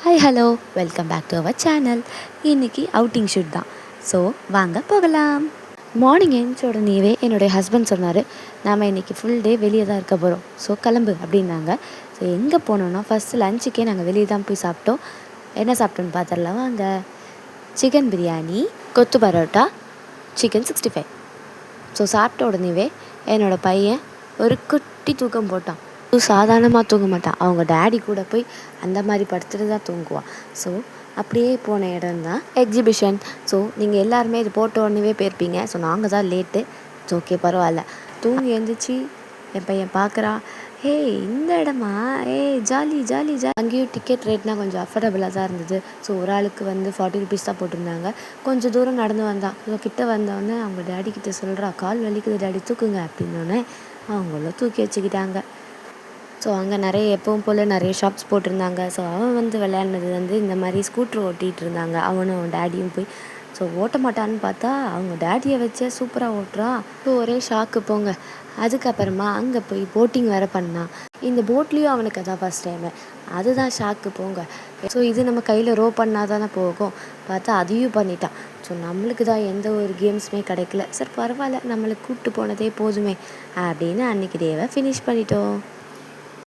Hi hello welcome back to our channel. இன்றைக்கி outing shoot தான். So வாங்க போகலாம். மார்னிங் எழுந்த உடனேவே என்னுடைய ஹஸ்பண்ட் சொன்னார், நாம் இன்றைக்கி ஃபுல் டே வெளியே தான் இருக்க போகிறோம், ஸோ கிளம்பு அப்படின்னாங்க. ஸோ எங்கே போனோன்னா ஃபஸ்ட்டு லஞ்சுக்கே நாங்கள் வெளியே தான் போய் சாப்பிட்டோம். என்ன சாப்பிட்டோன்னு பார்த்துடலாம் வாங்க. சிக்கன் பிரியாணி, கொத்து பரோட்டா, சிக்கன் 65. ஸோ சாப்பிட்ட உடனேவே என்னோடய பையன் ஒரு குட்டி தூக்கம் போட்டான். சாதாரணமாக தூங்க மாட்டான், அவங்க டேடி கூட போய் அந்த மாதிரி படுத்துட்டு தான் தூங்குவான். ஸோ அப்படியே போன இடம் தான் எக்ஸிபிஷன். ஸோ நீங்கள் எல்லாருமே இது போட்ட உடனே போயிருப்பீங்க. ஸோ நாங்கள் தான் லேட்டு. ஸோ ஓகே பரவாயில்ல. தூங்கி எழுந்திரிச்சி என் பையன் பார்க்குறா, ஏய் இந்த இடமா, ஜாலி ஜாலி ஜாலி. அங்கேயும் டிக்கெட் ரேட்னால் கொஞ்சம் அஃபோர்டபுளாக தான் இருந்தது. ஸோ ஒரு ஆளுக்கு வந்து 40 ருபீஸ் தான் போட்டிருந்தாங்க. கொஞ்சம் தூரம் நடந்து வந்தான். ஸோ கிட்டே வந்தோடனே அவங்க டேடி கிட்டே சொல்கிறா, கால் வலிக்குது டேடி தூக்குங்க அப்படின்னோடனே அவங்களும் தூக்கி வச்சுக்கிட்டாங்க. ஸோ அங்கே நிறைய எப்பவும் போல் நிறைய ஷாப்ஸ் போட்டிருந்தாங்க. ஸோ அவன் வந்து விளையாடினது வந்து இந்த மாதிரி ஸ்கூட்ரு ஓட்டிகிட்டு இருந்தாங்க. அவனும் அவன் டேடியும் போய் ஸோ ஓட்ட மாட்டான்னு பார்த்தா அவங்க டேடியை வச்சே சூப்பராக ஓட்டுறான். ஸோ ஒரே ஷாக்கு போங்க. அதுக்கப்புறமா அங்கே போய் போட்டிங் வேறு பண்ணான். இந்த போட்லேயும் அவனுக்கு அதான் ஃபஸ்ட் டைமு. அதுதான் ஷாக்கு போங்க. ஸோ இது நம்ம கையில் ரோ பண்ணால் தானே போகும், பார்த்தா அதையும் பண்ணிட்டான். ஸோ நம்மளுக்கு தான் எந்த ஒரு கேம்ஸுமே கிடைக்கல. சார் பரவாயில்ல, நம்மளுக்கு கூப்பிட்டு போனதே போதுமே அப்படின்னு அன்றைக்கி டேவை ஃபினிஷ் பண்ணிட்டோம்.